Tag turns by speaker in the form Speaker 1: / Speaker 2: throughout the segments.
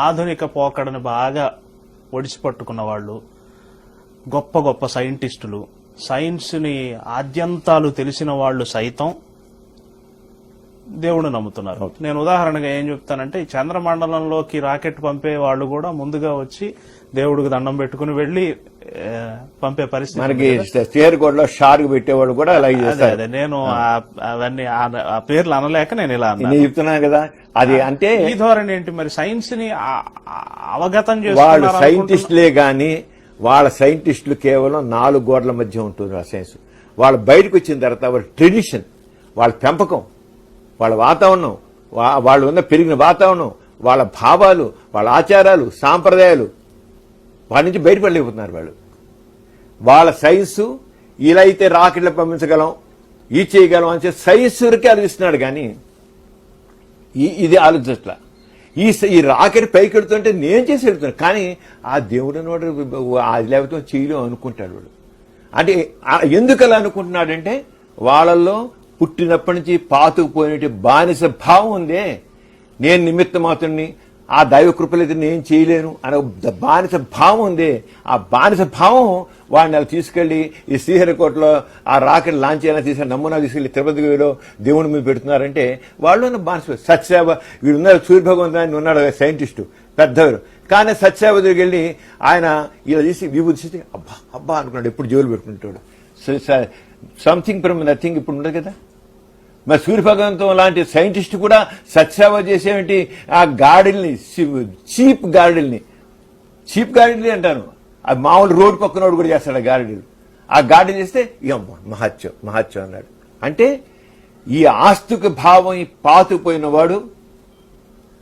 Speaker 1: ఆధునిక పోకడని బాగా ఒడిసి పట్టుకున్న వాళ్ళు, గొప్ప గొప్ప సైంటిస్టులు, సైన్స్ని ఆద్యంతాలు తెలిసిన వాళ్ళు సైతం దేవుడు నమ్ముతున్నారు. నేను ఉదాహరణగా ఏం చెప్తానంటే, ఈ చంద్రమండలంలోకి రాకెట్ పంపే వాళ్ళు కూడా ముందుగా వచ్చి దేవుడికి దండం పెట్టుకుని వెళ్లి పంపే పరిస్థితి.
Speaker 2: మనకి చేరుకోడలో షార్క్ పెట్టేవాడు కూడా అలాగే చేస్తారు.
Speaker 1: అదే నేను అవన్నీ ఆ పేర్లు అనలేక నేను ఇలా
Speaker 2: చెప్తున్నాను కదా. అది అంటే
Speaker 1: ఈ ధోరణి ఏంటి మరి? సైన్స్ ని అవగతం
Speaker 2: వాళ్ళు
Speaker 1: చేస్తున్నారు.
Speaker 2: సైంటిస్టులే గాని వాళ్ళ సైంటిస్టులు కేవలం 4 గోడల మధ్య ఉంటుంది ఆ సైన్స్. వాళ్ళు బయటకు వచ్చిన తర్వాత వాళ్ళ ట్రెడిషన్, వాళ్ళ పెంపకం, వాళ్ళ వాతావరణం, వాళ్ళు ఉన్న పెరిగిన వాతావరణం, వాళ్ళ భావాలు, వాళ్ళ ఆచారాలు, సాంప్రదాయాలు, వాటి నుంచి బయటపడలేకపోతున్నారు వాళ్ళు. వాళ్ళ సైన్సు ఇలా అయితే రాకెట్లు పంపించగలం, ఈ చేయగలం అని చెప్పి సైన్స్ వరకే ఆలోచిస్తున్నాడు కానీ ఇది ఆలోచించట్లా. ఈ రాకెట్ పైకి వెళ్తుంటే నేను చేసి వెళ్తున్నాను, కానీ ఆ దేవుడు వాడు అది లేకపోతే చేయలేం అనుకుంటాడు వాడు. అంటే ఎందుకు అలా అనుకుంటున్నాడంటే వాళ్ళల్లో పుట్టినప్పటి నుంచి పాతుకుపోయినట్టు బానిస భావం ఉందే. నేను నిమిత్త మాత్రుడిని, ఆ దైవ కృపలైతే నేను చేయలేను అనే బానిస భావం ఉంది. ఆ బానిస భావం వాడిని అలా తీసుకెళ్లి ఈ శ్రీహరికోటలో ఆ రాకెట్ లాంచ్ చేయాలని తీసుకెళ్ళి నమూనా తీసుకెళ్లి తిరుపతిలో దేవుని మీద పెడుతున్నారంటే వాళ్ళు బానిస. సత్యసేవ వీడు ఉన్నారు, సూర్యభగవంతుడు ఉన్నాడు సైంటిస్టు పెద్దవారు, కానీ సత్యసేవ దగ్గరికి వెళ్ళి ఆయన ఇలా తీసి విభూతి చేసి అబ్బా అబ్బా అనుకున్నాడు, ఎప్పుడు జోలు పెట్టుకుంటాడు. సంథింగ్ ఫ్రమ్ నథింగ్ ఇప్పుడు ఉండదు కదా. మరి సూర్యభగవంతం లాంటి సైంటిస్ట్ కూడా సత్సేవ చేసేమిటి ఆ గాడిల్ని, చీప్ గాడిల్ని అంటాను. ఆ మామూలు రోడ్డు పక్కనోడు కూడా చేస్తాడు ఆ గాడిలు. ఆ గాడిలు చేస్తే మహత్యం అన్నాడు. అంటే ఈ ఆస్తిక భావం పాతుకుపోయిన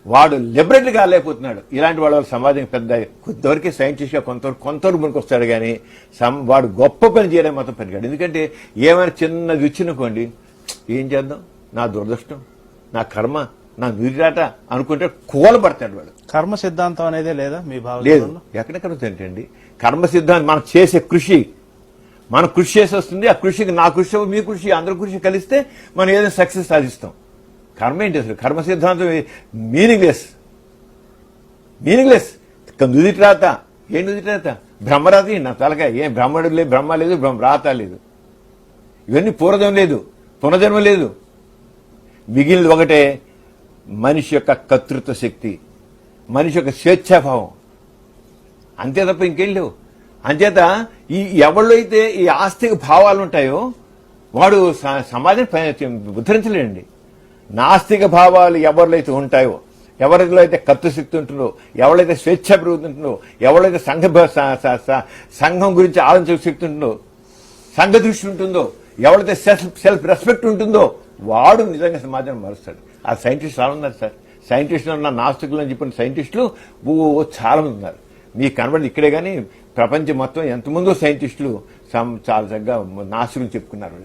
Speaker 2: వాడు లిబరల్ గా లేకపోతున్నాడు. ఇలాంటి వాళ్ళ సమాజం పెద్ద కొంతవరకే సైంటిస్ట్ గా కొంతవరకు మనకు వస్తాడు, కానీ వాడు గొప్ప పని చేయడం మాత్రం పనికాడు. ఎందుకంటే ఏమైనా చిన్నది ఇచ్చినకోండి, ఏం చేద్దాం, నా దురదృష్టం, నా కర్మ, నా నురిరాట అనుకుంటే కూలబడతాడు వాడు.
Speaker 1: కర్మ సిద్ధాంతం అనేదే లేదా మీ భావం?
Speaker 2: లేదు. ఎక్కడెక్కడ ఏంటండి కర్మ సిద్ధాంతం? మనం చేసే కృషి, మనం కృషి చేసి వస్తుంది. ఆ కృషికి నా కృషి, మీ కృషి, అందరి కృషి కలిస్తే మనం ఏదైనా సక్సెస్ సాధిస్తాం. కర్మ ఏంటి అసలు? కర్మ సిద్ధాంతం మీనింగ్లెస్. నుదిరాత ఏం నుదిరాత? బ్రహ్మరాత నా తలకాయ. ఏం బ్రహ్మడు లేదు, బ్రహ్మ లేదు, రాత లేదు, ఇవన్నీ పూర్వజం లేదు, పునర్జన్మ లేదు. మిగిలినది ఒకటే, మనిషి యొక్క కర్తృత్వ శక్తి, మనిషి యొక్క స్వేచ్ఛాభావం, అంతే తప్ప ఇంకేం లేవు. అంచేత ఎవరిలో అయితే ఈ ఆస్తిక భావాలు ఉంటాయో వాడు సమాజాన్ని ఉద్ధరించలేండి. నాస్తిక భావాలు ఎవరిలో అయితే ఉంటాయో, ఎవరిలో అయితే కర్తృశక్తి ఉంటుందో, ఎవరైతే స్వేచ్ఛాభివృద్ధి ఉంటుందో, ఎవరైతే సంఘం గురించి ఆలోచించే శక్తి ఉంటుందో, సంఘ దృష్టి ఉంటుందో, ఎవరైతే సెల్ఫ్ రెస్పెక్ట్ ఉంటుందో వాడు నిజంగా సమాజాన్ని మారుస్తాడు. ఆ సైంటిస్ట్ చాలా ఉన్నారు సార్. సైంటిస్టులు ఉన్న నాస్తికులు అని చెప్పిన సైంటిస్టులు చాలా మంది ఉన్నారు. మీకు కనబడి ఇక్కడే కానీ ప్రపంచం మొత్తం ఎంతమందో సైంటిస్టులు చాలా చక్కగా నాస్తికులు చెప్పుకున్నారు.